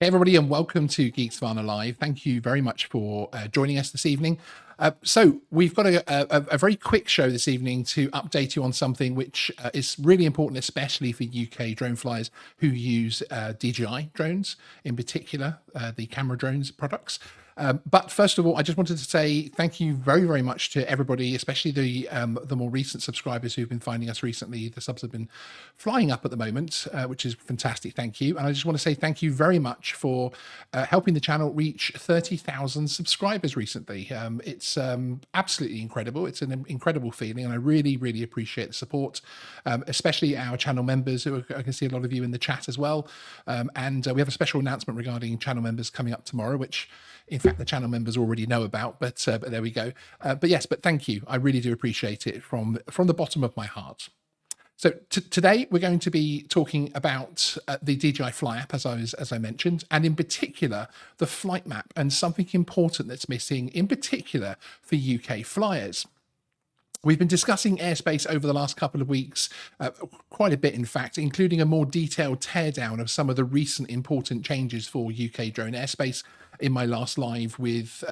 Hey everybody, and welcome to Geeksvana Live. Thank you very much for joining us this evening. So we've got a very quick show this evening to update you on something which is really important, especially for UK drone flyers who use DJI drones, in particular, the camera drones products. But first of all, I just wanted to say thank you very, very much to everybody, especially the more recent subscribers who've been finding us recently. The subs have been flying up at the moment, which is fantastic. Thank you. And I just want to say thank you very much for helping the channel reach 30,000 subscribers recently. It's absolutely incredible. It's an incredible feeling, and I really, really appreciate the support, especially our channel members, who I can see a lot of you in the chat as well. And we have a special announcement regarding channel members coming up tomorrow, which in fact the channel members already know about, but there we go. But thank you. I really do appreciate it from the bottom of my heart. So today we're going to be talking about the DJI Fly app, as I mentioned, and in particular the flight map and something important that's missing, in particular for UK flyers. We've been discussing airspace over the last couple of weeks, quite a bit, in fact, including a more detailed teardown of some of the recent important changes for UK drone airspace in my last live with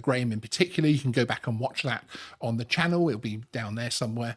Graham in particular. You can go back and watch that on the channel. It'll be down there somewhere.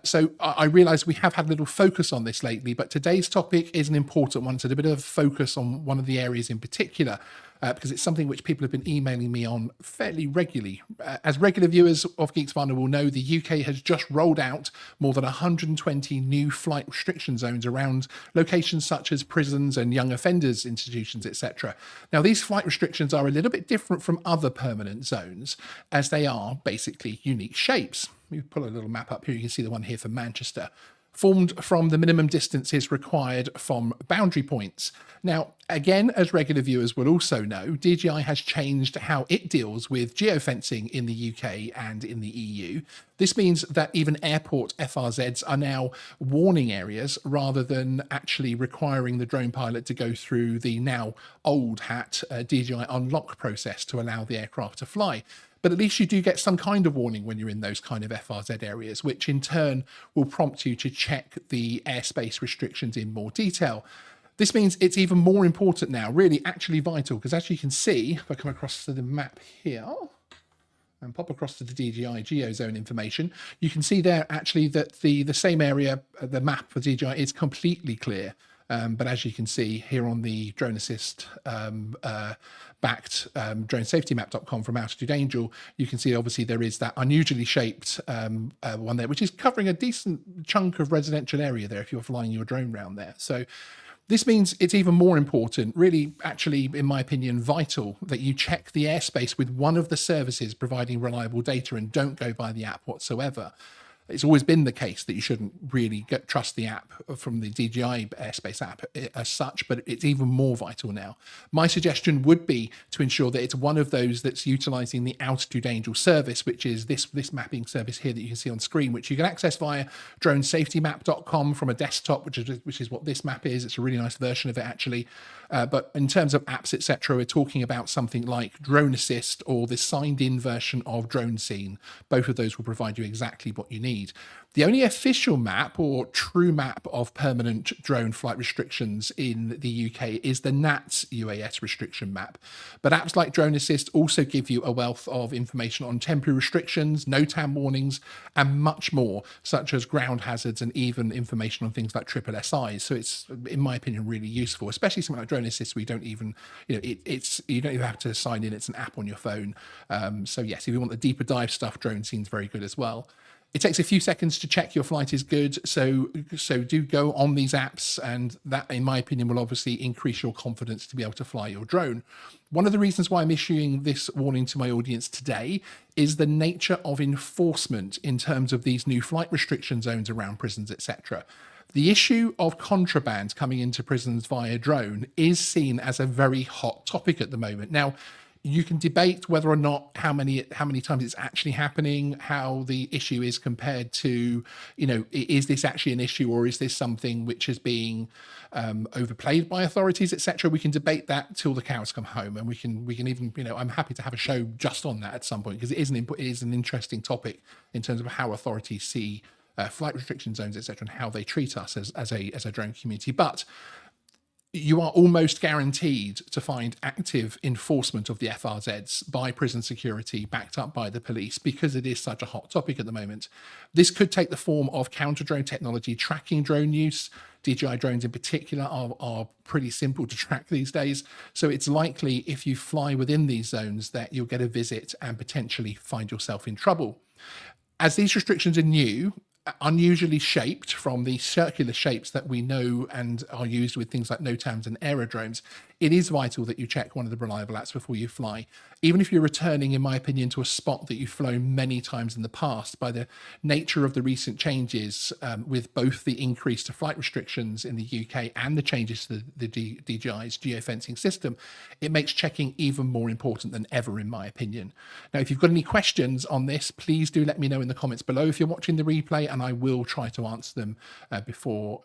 So I realize we have had a little focus on this lately, but today's topic is an important one. So a bit of focus on one of the areas in particular, because it's something which people have been emailing me on fairly regularly. As regular viewers of Geeksvana will know, the UK has just rolled out more than 120 new flight restriction zones around locations such as prisons and young offenders institutions, etc. Now, these flight restrictions are a little bit different from other permanent zones, as they are basically unique shapes. We pull a little map up here. You can see the one here for Manchester, formed from the minimum distances required from boundary points. Now, again, as regular viewers will also know, DJI has changed how it deals with geofencing in the UK and in the EU. This means that even airport FRZs are now warning areas rather than actually requiring the drone pilot to go through the now old hat DJI unlock process to allow the aircraft to fly. But at least you do get some kind of warning when you're in those kind of FRZ areas, which in turn will prompt you to check the airspace restrictions in more detail. This means it's even more important now, really actually vital, because as you can see, if I come across to the map here and pop across to the DJI GeoZone information, you can see there actually that the same area, the map for DJI is completely clear. But as you can see here on the Drone Assist backed dronesafetymap.com from Altitude Angel, you can see obviously there is that unusually shaped one there, which is covering a decent chunk of residential area there if you're flying your drone around there. So this means it's even more important, really, actually, in my opinion, vital, that you check the airspace with one of the services providing reliable data and don't go by the app whatsoever. It's always been the case that you shouldn't really trust the app from the DJI Airspace app as such, but it's even more vital now. My suggestion would be to ensure that it's one of those that's utilizing the Altitude Angel service, which is this mapping service here that you can see on screen, which you can access via dronesafetymap.com from a desktop, which is what this map is. It's a really nice version of it, actually. But in terms of apps, etc., we're talking about something like Drone Assist or the signed-in version of Drone Scene. Both of those will provide you exactly what you need. The only official map or true map of permanent drone flight restrictions in the UK is the NATS UAS restriction map. But apps like Drone Assist also give you a wealth of information on temporary restrictions, NOTAM warnings, and much more, such as ground hazards and even information on things like triple SIs. So it's, in my opinion, really useful, especially something like Drone Assist, where you don't even, you don't even have to sign in. It's an app on your phone. So yes, if you want the deeper dive stuff, Drone Scene's very good as well. It takes a few seconds to check your flight is good, so do go on these apps, and that, in my opinion, will obviously increase your confidence to be able to fly your drone. One of the reasons why I'm issuing this warning to my audience today is the nature of enforcement in terms of these new flight restriction zones around prisons, etc. The issue of contraband coming into prisons via drone is seen as a very hot topic at the moment. Now, you can debate whether or not how many times it's actually happening, how the issue is compared to, is this actually an issue, or is this something which is being overplayed by authorities, etc. We can debate that till the cows come home, and we can even, I'm happy to have a show just on that at some point, because it is an interesting topic in terms of how authorities see flight restriction zones, etc., and how they treat us as a drone community. But you are almost guaranteed to find active enforcement of the FRZs by prison security, backed up by the police, because it is such a hot topic at the moment. This could take the form of counter-drone technology, tracking drone use. DJI drones in particular are pretty simple to track these days. So it's likely if you fly within these zones that you'll get a visit and potentially find yourself in trouble. As these restrictions are new, unusually shaped from the circular shapes that we know and are used with things like NOTAMs and aerodromes, it is vital that you check one of the reliable apps before you fly. Even if you're returning, in my opinion, to a spot that you've flown many times in the past, by the nature of the recent changes with both the increase to flight restrictions in the UK and the changes to the DJI's geofencing system, it makes checking even more important than ever, in my opinion. Now, if you've got any questions on this, please do let me know in the comments below if you're watching the replay, and I will try to answer them before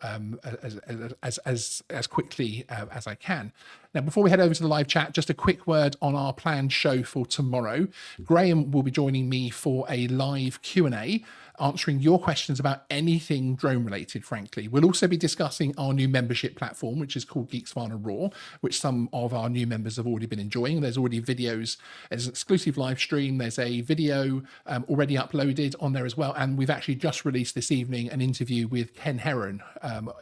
as quickly as I can. Now, before we head over to the live chat, just a quick word on our planned show for tomorrow. Graham will be joining me for a live Q&A, answering your questions about anything drone related, frankly. We'll also be discussing our new membership platform, which is called Geeksvana Raw, which some of our new members have already been enjoying. There's already videos, there's an exclusive live stream, there's a video already uploaded on there as well. And we've actually just released this evening an interview with Ken Heron,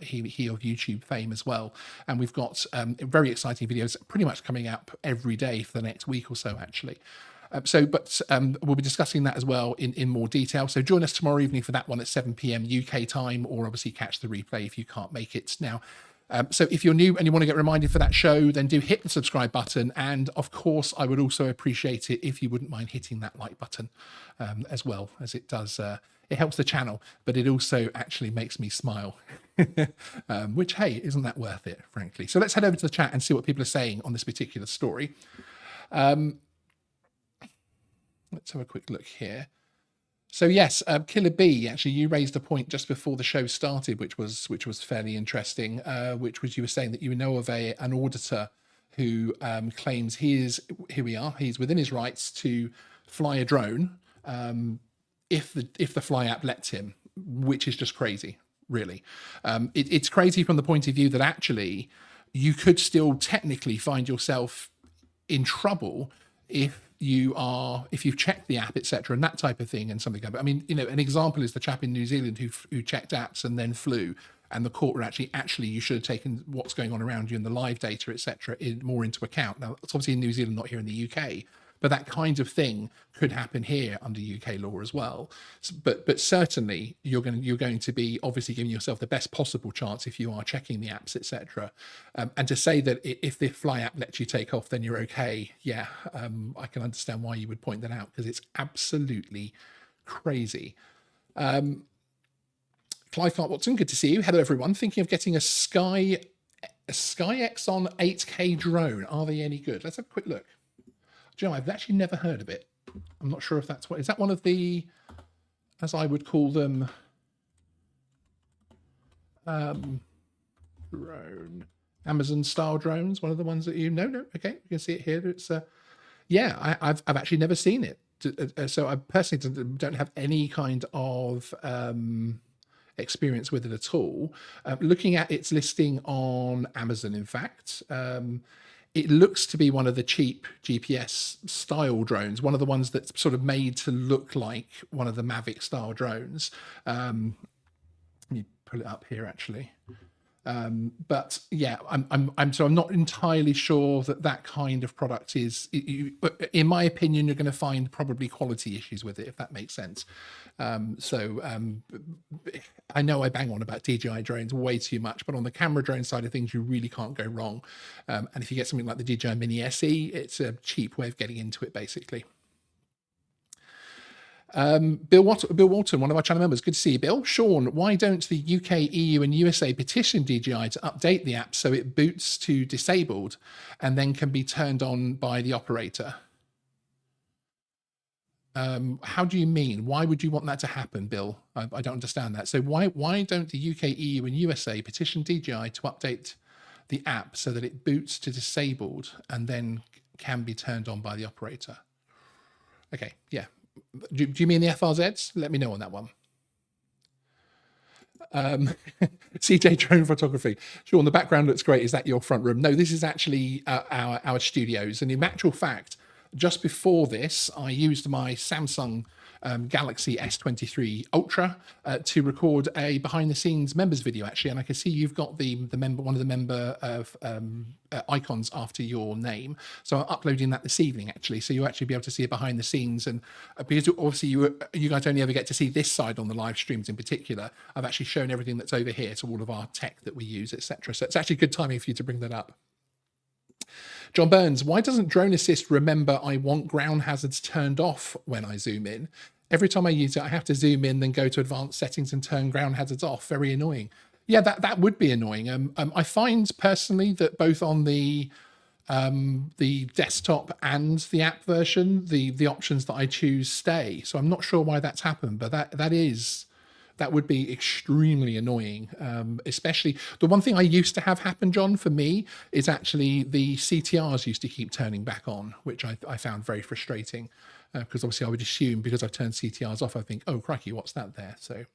he of YouTube fame as well. And we've got very exciting videos pretty much coming up every day for the next week or so, actually. We'll be discussing that as well in more detail. So join us tomorrow evening for that one at 7 p.m. UK time, or obviously catch the replay if you can't make it now. So if you're new and you want to get reminded for that show, then do hit the subscribe button. And of course, I would also appreciate it if you wouldn't mind hitting that like button as well, as it does. It helps the channel, but it also actually makes me smile, which, hey, isn't that worth it, frankly? So let's head over to the chat and see what people are saying on this particular story. Let's have a quick look here. So yes, Killer B, actually, you raised a point just before the show started, which was fairly interesting, which was you were saying that you know of an auditor who claims he's within his rights to fly a drone if the Fly app lets him, which is just crazy, really. It's crazy from the point of view that actually you could still technically find yourself in trouble if you've checked the app, etc., and that type of thing, and something. I mean, an example is the chap in New Zealand who checked apps and then flew, and the court were actually you should have taken what's going on around you and the live data, etc., more into account. Now, it's obviously in New Zealand, not here in the UK, but that kind of thing could happen here under UK law as well. But certainly you're going to be obviously giving yourself the best possible chance if you are checking the apps, etc. And to say that if the Fly app lets you take off, then you're okay. Yeah, I can understand why you would point that out, because it's absolutely crazy. Clive Clark Watson, good to see you. Hello, everyone. Thinking of getting a Sky Exxon 8K drone. Are they any good? Let's have a quick look. Do you know, I've actually never heard of it. I'm not sure if that's is that one of the, as I would call them, drone, Amazon style drones, one of the ones that no, okay, you can see it here. It's yeah, I've actually never seen it. So I personally don't have any kind of experience with it at all. Looking at its listing on Amazon, in fact, it looks to be one of the cheap GPS style drones, one of the ones that's sort of made to look like one of the Mavic style drones. Let me pull it up here, actually. But yeah, I'm not entirely sure that kind of product is, in my opinion, you're going to find probably quality issues with it, if that makes sense. I know I bang on about DJI drones way too much, but on the camera drone side of things, you really can't go wrong. And if you get something like the DJI Mini SE, it's a cheap way of getting into it, basically. Bill Walton, one of our channel members. Good to see you, Bill. Sean, why don't the UK, EU, and USA petition DJI to update the app so it boots to disabled and then can be turned on by the operator? How do you mean? Why would you want that to happen, Bill? I don't understand that. So why don't the UK, EU, and USA petition DJI to update the app so that it boots to disabled and then can be turned on by the operator? Okay, yeah. Do you mean the FRZs? Let me know on that one. CJ Drone Photography. Sean, the background looks great. Is that your front room? No, this is actually our studios. And in actual fact, just before this, I used my Samsung Galaxy S23 Ultra to record a behind the scenes members video, actually. And I can see you've got the member, one of the member of icons after your name. So I'm uploading that this evening, actually. So you'll actually be able to see it behind the scenes. And because obviously you guys only ever get to see this side on the live streams in particular, I've actually shown everything that's over here to all of our tech that we use, etc. So it's actually good timing for you to bring that up. John Burns, why doesn't Drone Assist remember I want ground hazards turned off when I zoom in? Every time I use it, I have to zoom in, then go to advanced settings and turn ground hazards off. Very annoying. Yeah, that would be annoying. I find personally that both on the desktop and the app version, the options that I choose stay. So I'm not sure why that's happened, but that would be extremely annoying. Especially the one thing I used to have happen, John, for me is actually the CTRs used to keep turning back on, which I found very frustrating because obviously I would assume because I've turned CTRs off, I think, oh crikey, what's that there? So,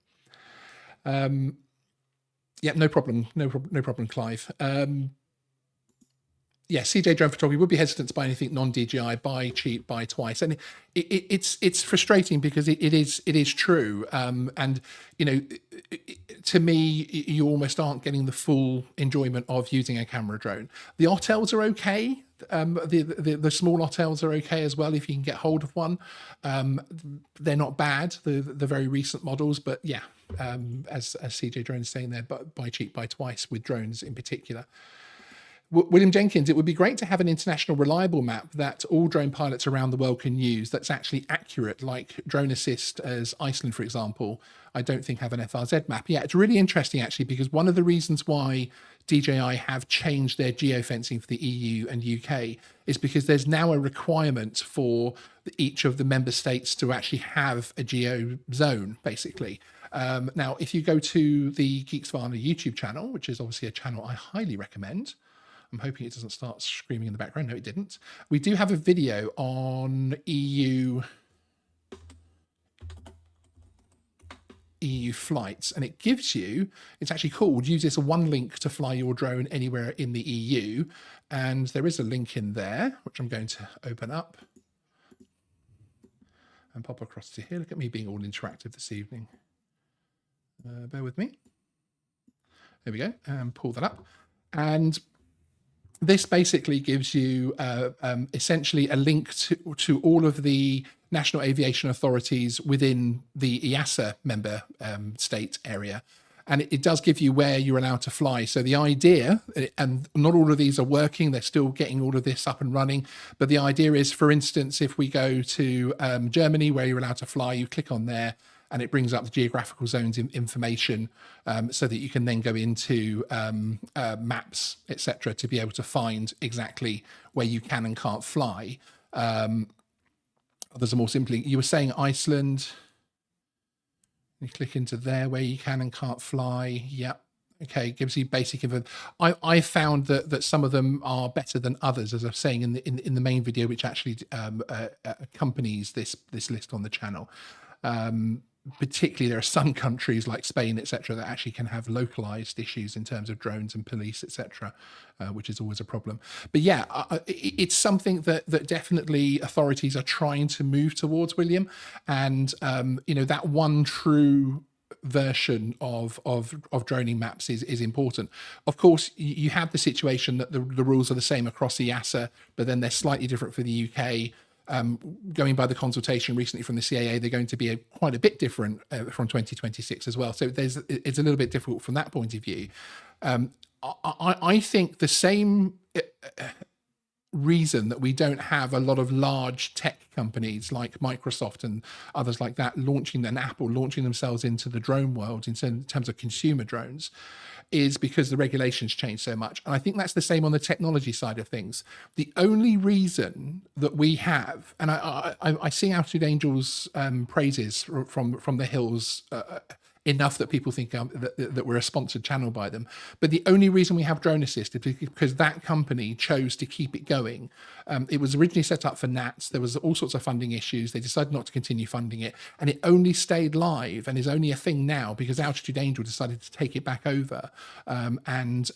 yeah, no problem, Clive. Yeah, CJ Drone Photography would be hesitant to buy anything non-DJI, buy cheap, buy twice, and it's frustrating because it is true, and you know, to me, you almost aren't getting the full enjoyment of using a camera drone. The Ottels are okay. The small Ottels are okay as well if you can get hold of one. They're not bad, the very recent models, but yeah, as CJ Drone is saying there, but buy cheap, buy twice with drones in particular. William Jenkins, it would be great to have an international reliable map that all drone pilots around the world can use that's actually accurate, like Drone Assist as Iceland, for example. I don't think have an FRZ map. Yeah, it's really interesting actually, because one of the reasons why DJI have changed their geofencing for the EU and UK is because there's now a requirement for each of the member states to actually have a geo zone, basically. Now, if you go to the Geeksvana YouTube channel, which is obviously a channel I highly recommend, I'm hoping it doesn't start screaming in the background. No, it didn't. We do have a video on EU flights, and it gives you, it's actually called use this one link to fly your drone anywhere in the EU. And there is a link in there, which I'm going to open up and pop across to here. Look at me being all interactive this evening. Bear with me. There we go. And pull that up. And this basically gives you essentially a link to all of the national aviation authorities within the EASA member state area. And it does give you where you're allowed to fly. So the idea, and not all of these are working, they're still getting all of this up and running. But the idea is, for instance, if we go to Germany, where you're allowed to fly, you click on there, and it brings up the geographical zones information so that you can then go into maps, etc., to be able to find exactly where you can and can't fly. Others are more simply, you were saying Iceland, you click into there where you can and can't fly. Yep. Okay, gives you basic info. I found that some of them are better than others, as I was saying in the main video, which actually accompanies this list on the channel. Particularly there are some countries like Spain, etc., that actually can have localized issues in terms of drones and police, etc., which is always a problem. But yeah, it's something that definitely authorities are trying to move towards, William. And you know, that one true version of droning maps is important. Of course, you have the situation that the rules are the same across EASA, but then they're slightly different for the UK. Going by the consultation recently from the CAA, they're going to be quite a bit different from 2026 as well. So it's a little bit difficult from that point of view. I think the same reason that we don't have a lot of large tech companies like Microsoft and others like that launching an Apple launching themselves into the drone world in terms of consumer drones is because the regulations change so much. And I think that's the same on the technology side of things. The only reason that we have, and I sing Altitude Angels praises from the hills enough that people think that we're a sponsored channel by them. But the only reason we have Drone Assist is because that company chose to keep it going. It was originally set up for NATS. There was all sorts of funding issues. They decided not to continue funding it, and it only stayed live and is only a thing now because Altitude Angel decided to take it back over and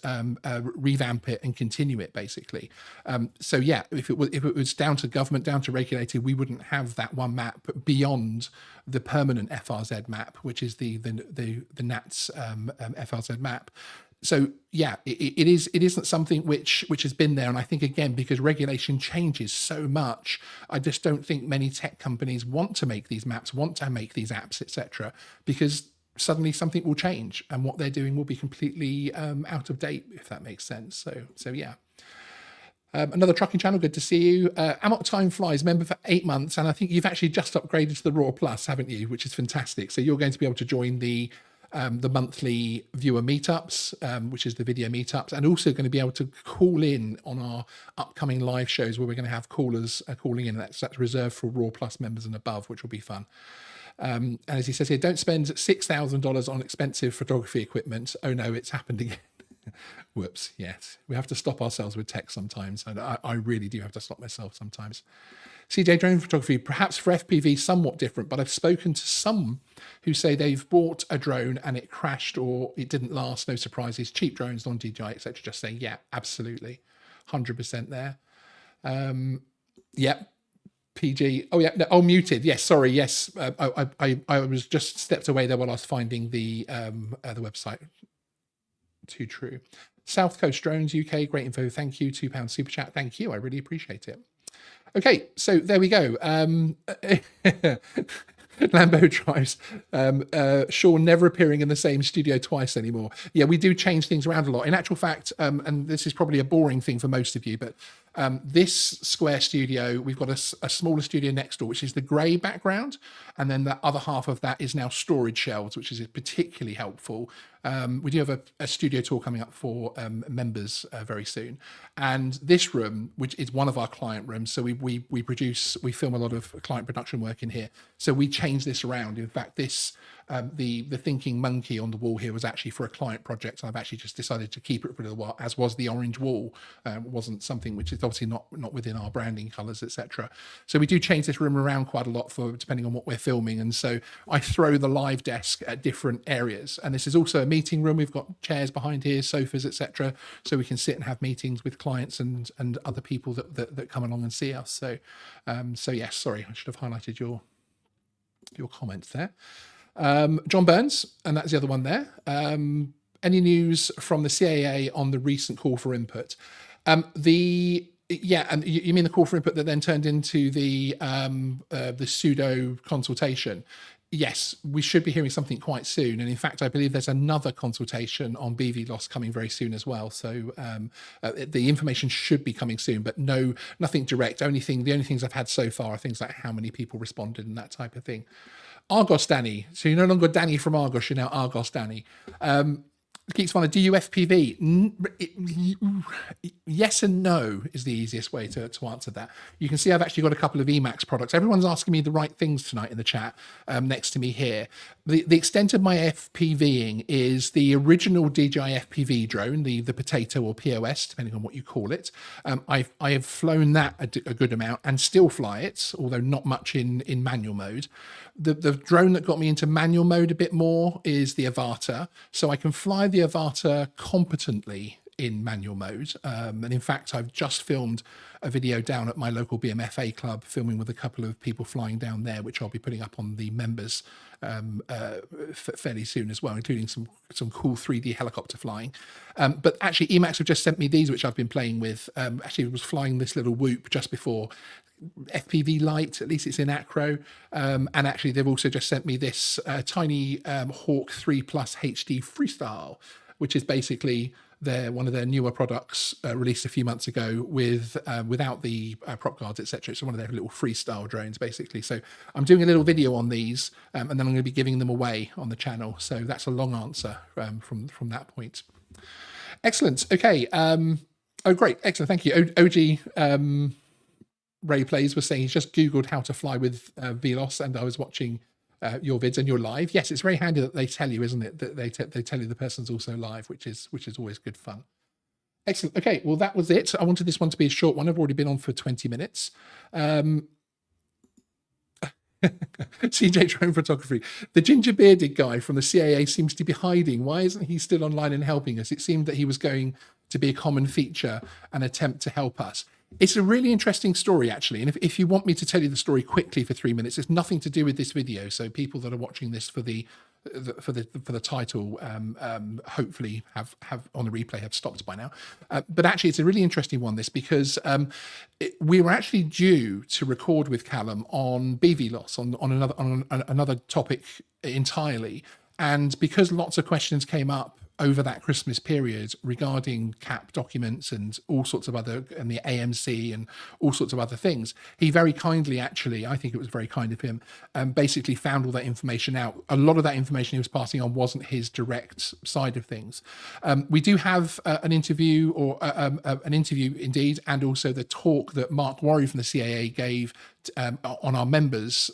revamp it and continue it, basically. So yeah, if it was down to government, down to regulated, we wouldn't have that one map beyond the permanent FRZ map, which is the NATS FRZ map. So yeah, it isn't something which has been there. And I think, again, because regulation changes so much, I just don't think many tech companies want to make these maps, want to make these apps, etc., because suddenly something will change and what they're doing will be completely out of date, if that makes sense. So yeah. Another trucking channel, good to see you. Amok Time Flies, member for 8 months, and I think you've actually just upgraded to the Raw Plus, haven't you? Which is fantastic. So you're going to be able to join the monthly viewer meetups, which is the video meetups, and also going to be able to call in on our upcoming live shows where we're going to have callers calling in. That's reserved for Raw Plus members and above, which will be fun. And as he says here, don't spend $6,000 on expensive photography equipment. Oh no, it's happened again. Whoops, yes. We have to stop ourselves with tech sometimes, and I really do have to stop myself sometimes. CJ, drone photography, perhaps for FPV somewhat different, but I've spoken to some who say they've bought a drone and it crashed or it didn't last, no surprises, cheap drones, non-DJI, etc. Just saying, yeah, absolutely, 100% there. Yeah, PG, oh yeah, no, oh, muted, yes, sorry, yes. I was just stepped away there while I was finding the website. Too true. South Coast Drones UK, great info, thank you. £2 super chat, thank you, I really appreciate it. Okay, so there we go. Lambo drives. Sean never appearing in the same studio twice anymore. Yeah, we do change things around a lot. In actual fact, and this is probably a boring thing for most of you, but this square studio, we've got a smaller studio next door, which is the grey background, and then the other half of that is now storage shelves, which is particularly helpful. We do have a studio tour coming up for members very soon, and this room, which is one of our client rooms, so we film a lot of client production work in here, so we change this around. In fact, this the thinking monkey on the wall here was actually for a client project, and I've actually just decided to keep it for a little while, as was the orange wall. Wasn't something which is obviously not within our branding colors, etc. So we do change this room around quite a lot for depending on what we're filming, and so I throw the live desk at different areas. And this is also a meeting room. We've got chairs behind here, sofas, etc., so we can sit and have meetings with clients and other people that come along and see us. So yes, sorry, I should have highlighted your comments there. John Burns, and that's the other one there. Any news from the CAA on the recent call for input? Yeah, and you mean the call for input that then turned into the pseudo consultation? Yes, we should be hearing something quite soon. And in fact, I believe there's another consultation on BV loss coming very soon as well. So the information should be coming soon, but nothing direct. The only things I've had so far are things like how many people responded and that type of thing. Argos Danny. So you're no longer Danny from Argos, you're now Argos Danny. Geeksvana, do you FPV? Yes and no is the easiest way to answer that. You can see I've actually got a couple of Emacs products. Everyone's asking me the right things tonight in the chat next to me here. The extent of my FPVing is the original DJI FPV drone, the Potato or POS, depending on what you call it. I have flown that a good amount and still fly it, although not much in manual mode. The drone that got me into manual mode a bit more is the Avata. So I can fly the Avata competently in manual mode. And in fact, I've just filmed a video down at my local BMFA club, filming with a couple of people flying down there, which I'll be putting up on the members fairly soon as well, including some cool 3D helicopter flying. But actually, Emacs have just sent me these, which I've been playing with. Actually, I was flying this little Whoop just before FPV Lite, at least it's in acro, and actually they've also just sent me this tiny Hawk 3 Plus HD Freestyle, which is basically one of their newer products released a few months ago without the prop guards, etc. It's one of their little freestyle drones, basically. So I'm doing a little video on these, and then I'm going to be giving them away on the channel. So that's a long answer from that point. Excellent. Okay. Oh, great. Excellent. Thank you. OG Ray Plays was saying he's just Googled how to fly with VLOS, and I was watching your vids and you're live. Yes, it's very handy that they tell you, isn't it, that they tell you the person's also live, which is always good fun. Excellent. Okay, well, that was it. I wanted this one to be a short one. I've already been on for 20 minutes. CJ Drone Photography. The ginger bearded guy from the CAA seems to be hiding. Why isn't he still online and helping us? It seemed that he was going to be a common feature and attempt to help us. It's a really interesting story, actually. And if you want me to tell you the story quickly for 3 minutes, it's nothing to do with this video. So people that are watching this for the title, hopefully have on the replay have stopped by now. But actually, it's a really interesting one, this, because we were actually due to record with Callum on BVLOS, on another topic entirely. And because lots of questions came up over that Christmas period regarding CAP documents and all sorts of other, and the AMC and all sorts of other things, he very kindly, actually, I think it was very kind of him, basically found all that information out. A lot of that information he was passing on wasn't his direct side of things. We do have an interview, or an interview indeed, and also the talk that Mark Worry from the CAA gave on our members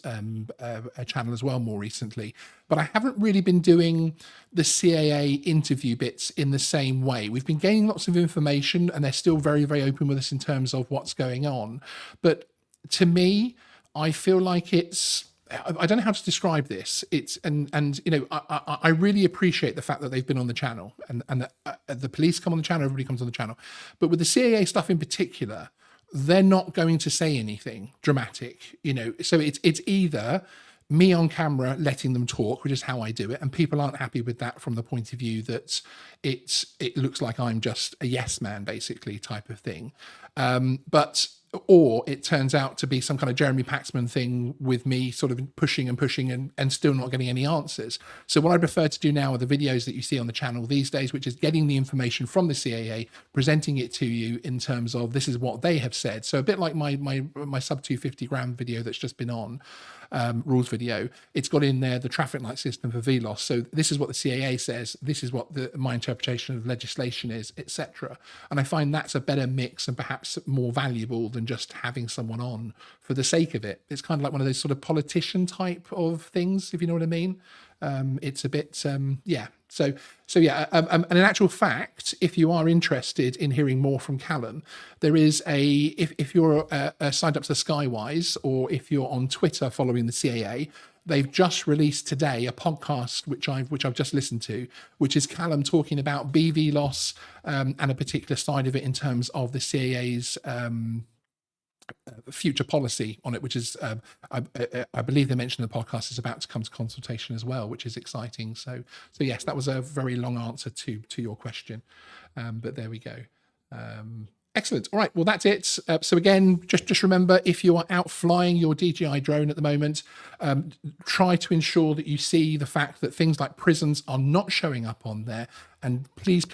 channel as well more recently. But I haven't really been doing the CAA interview bits in the same way. We've been gaining lots of information and they're still very, very open with us in terms of what's going on. But to me, I feel like I don't know how to describe this. And you know, I really appreciate the fact that they've been on the channel, and the police come on the channel, everybody comes on the channel. But with the CAA stuff in particular, they're not going to say anything dramatic, you know. So it's either me on camera letting them talk, which is how I do it, and people aren't happy with that from the point of view that it looks like I'm just a yes man, basically, type of thing. Or it turns out to be some kind of Jeremy Paxman thing with me sort of pushing and still not getting any answers. So what I prefer to do now are the videos that you see on the channel these days, which is getting the information from the CAA, presenting it to you in terms of this is what they have said. So a bit like my sub 250 gram video that's just been on, rules video, it's got in there the traffic light system for VLOS. So this is what the CAA says, this is what my interpretation of legislation is, etc. And I find that's a better mix and perhaps more valuable than just having someone on for the sake of it. It's kind of like one of those sort of politician type of things, if you know what I mean. It's a bit, yeah. So yeah, and in actual fact, if you are interested in hearing more from Callum, there is if you're signed up to Skywise, or if you're on Twitter following the CAA, they've just released today a podcast which I've just listened to, which is Callum talking about BVLOS and a particular side of it in terms of the CAA's future policy on it, which is I believe they mentioned the podcast is about to come to consultation as well, which is exciting. So yes, that was a very long answer to your question, but there we go. Excellent. All right, well, that's it. So again, just remember, if you are out flying your DJI drone at the moment, try to ensure that you see the fact that things like prisons are not showing up on there. And please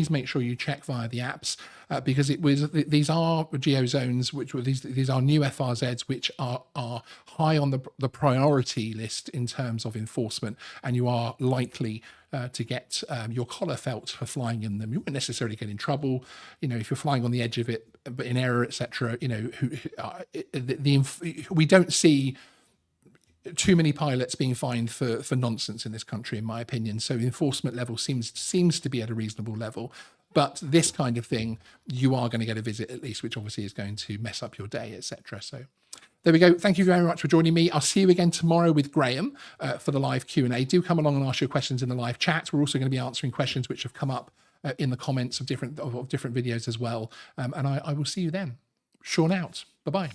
make sure you check via the apps, because these are geo zones, which were these are new FRZs, which are high on the priority list in terms of enforcement, and you are likely to get your collar felt for flying in them. You won't necessarily get in trouble, you know, if you're flying on the edge of it, but in error, etc. You know, we don't see too many pilots being fined for nonsense in this country, in my opinion. So the enforcement level seems to be at a reasonable level. But this kind of thing, you are going to get a visit at least, which obviously is going to mess up your day, etc. So there we go. Thank you very much for joining me. I'll see you again tomorrow with Graham for the live Q&A. Do come along and ask your questions in the live chat. We're also going to be answering questions which have come up in the comments of different videos as well. And I will see you then. Sean out. Bye-bye.